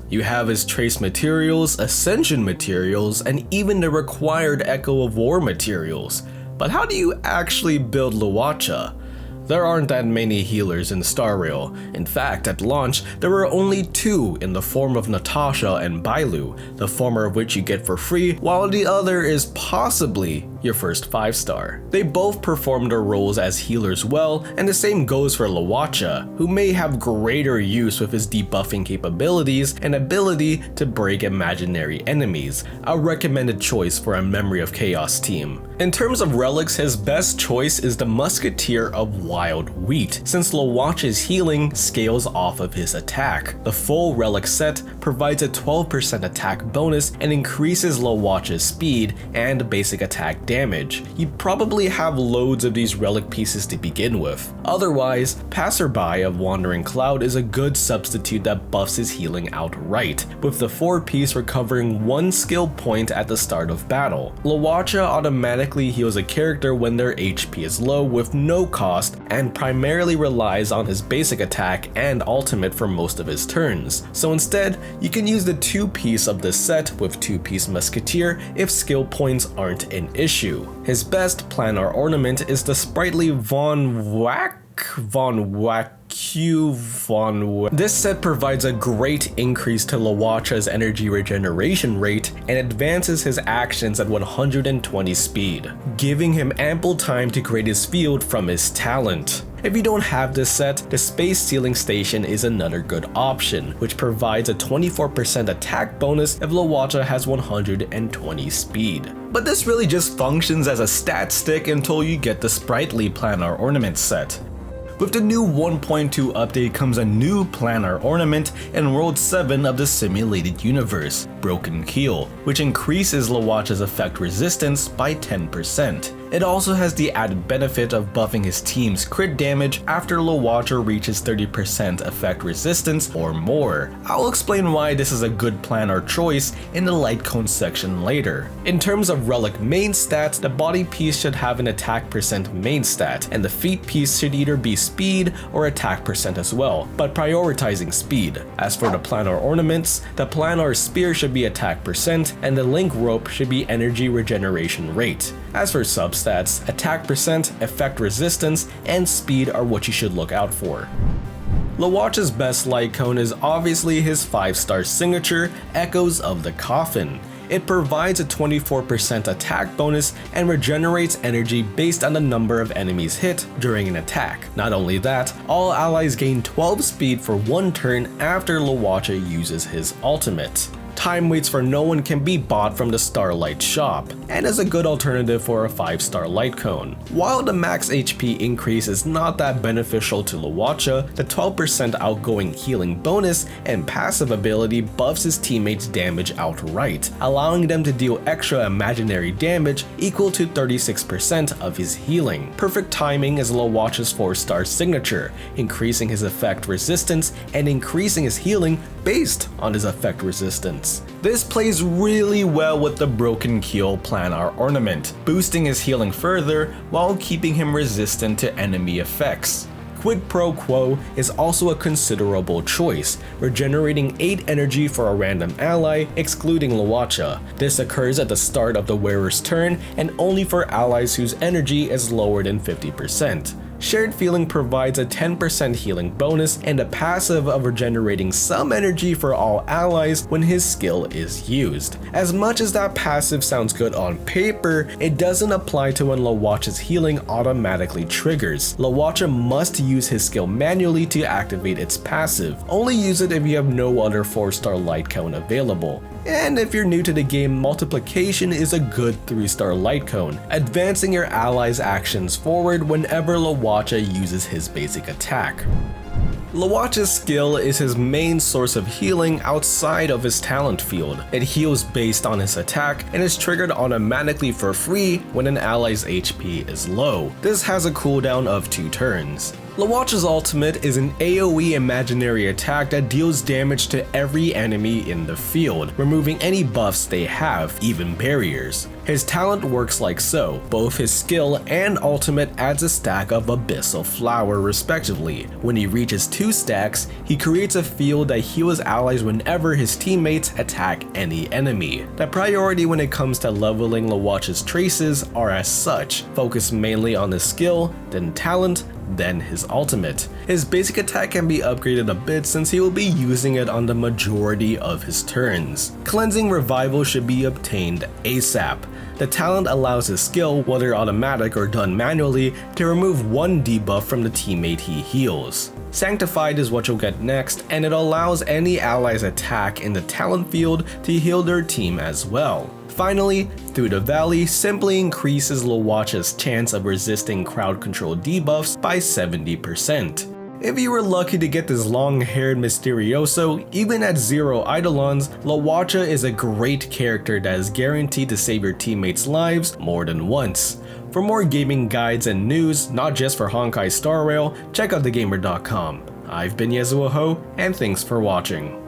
You have his trace materials, ascension materials, and even the required Echo of War materials. But how do you actually build Luocha? There aren't that many healers in Star Rail. In fact, at launch, there were only 2 in the form of Natasha and Bailu, the former of which you get for free, while the other is possibly your first 5-star. They both perform their roles as healers well, and the same goes for Luocha, who may have greater use with his debuffing capabilities and ability to break imaginary enemies, a recommended choice for a Memory of Chaos team. In terms of relics, his best choice is the Musketeer of Wild Wheat, since Luocha's healing scales off of his attack. The full Relic Set provides a 12% attack bonus and increases Luocha's speed and basic attack damage. You probably have loads of these relic pieces to begin with. Otherwise, Passerby of Wandering Cloud is a good substitute that buffs his healing outright, with the 4-piece recovering 1 skill point at the start of battle. Luocha automatically heals a character when their HP is low with no cost and primarily relies on his basic attack and ultimate for most of his turns. So instead, you can use the 2-piece of this set with 2-piece Musketeer if skill points aren't an issue. His best planar ornament is the sprightly This set provides a great increase to Luocha's energy regeneration rate and advances his actions at 120 speed, giving him ample time to create his field from his talent. If you don't have this set, the Space Sealing Station is another good option, which provides a 24% attack bonus if Luocha has 120 speed. But this really just functions as a stat stick until you get the sprightly planar ornament set. With the new 1.2 update comes a new planar ornament in World 7 of the simulated universe, Broken Keel, which increases Luocha's effect resistance by 10%. It also has the added benefit of buffing his team's crit damage after Luocha reaches 30% effect resistance or more. I'll explain why this is a good planar choice in the light cone section later. In terms of relic main stats, the body piece should have an attack percent main stat, and the feet piece should either be speed or attack percent as well, but prioritizing speed. As for the planar ornaments, the planar spear should be attack percent, and the link rope should be energy regeneration rate. As for substats, attack percent, effect resistance, and speed are what you should look out for. Luocha's best light cone is obviously his 5-star signature, Echoes of the Coffin. It provides a 24% attack bonus and regenerates energy based on the number of enemies hit during an attack. Not only that, all allies gain 12 speed for 1 turn after Luocha uses his ultimate. Time Waits for No One can be bought from the Starlight shop, and is a good alternative for a 5-star light cone. While the max HP increase is not that beneficial to Luocha, the 12% outgoing healing bonus and passive ability buffs his teammates' damage outright, allowing them to deal extra imaginary damage equal to 36% of his healing. Perfect Timing is Luocha's 4-star signature, increasing his effect resistance and increasing his healing based on his effect resistance. This plays really well with the Broken Keel planar ornament, boosting his healing further while keeping him resistant to enemy effects. Quid Pro Quo is also a considerable choice, regenerating 8 energy for a random ally, excluding Luocha. This occurs at the start of the wearer's turn and only for allies whose energy is lower than 50%. Shared Feeling provides a 10% healing bonus and a passive of regenerating some energy for all allies when his skill is used. As much as that passive sounds good on paper, it doesn't apply to when Luocha's healing automatically triggers. Luocha must use his skill manually to activate its passive. Only use it if you have no other 4-star light cone available. And if you're new to the game, Multiplication is a good 3-star light cone, advancing your allies' actions forward whenever Luocha uses his basic attack. Luocha's skill is his main source of healing outside of his talent field. It heals based on his attack and is triggered automatically for free when an ally's HP is low. This has a cooldown of 2 turns. Luocha's ultimate is an AoE imaginary attack that deals damage to every enemy in the field, removing any buffs they have, even barriers. His talent works like so. Both his skill and ultimate adds a stack of Abyssal Flower respectively. When he reaches 2 stacks, he creates a field that heals allies whenever his teammates attack any enemy. The priority when it comes to leveling Luocha's traces are as such, focus mainly on his skill, then talent, then his ultimate. His basic attack can be upgraded a bit since he will be using it on the majority of his turns. Cleansing Revival should be obtained ASAP. The talent allows his skill, whether automatic or done manually, to remove 1 debuff from the teammate he heals. Sanctified is what you'll get next, and it allows any ally's attack in the talent field to heal their team as well. Finally, Through the Valley simply increases Luocha's chance of resisting crowd control debuffs by 70%. If you were lucky to get this long-haired Mysterioso, even at 0 Eidolons, Luocha is a great character that is guaranteed to save your teammates' lives more than once. For more gaming guides and news, not just for Honkai Star Rail, check out thegamer.com. I've been Yasuo Ho, and thanks for watching.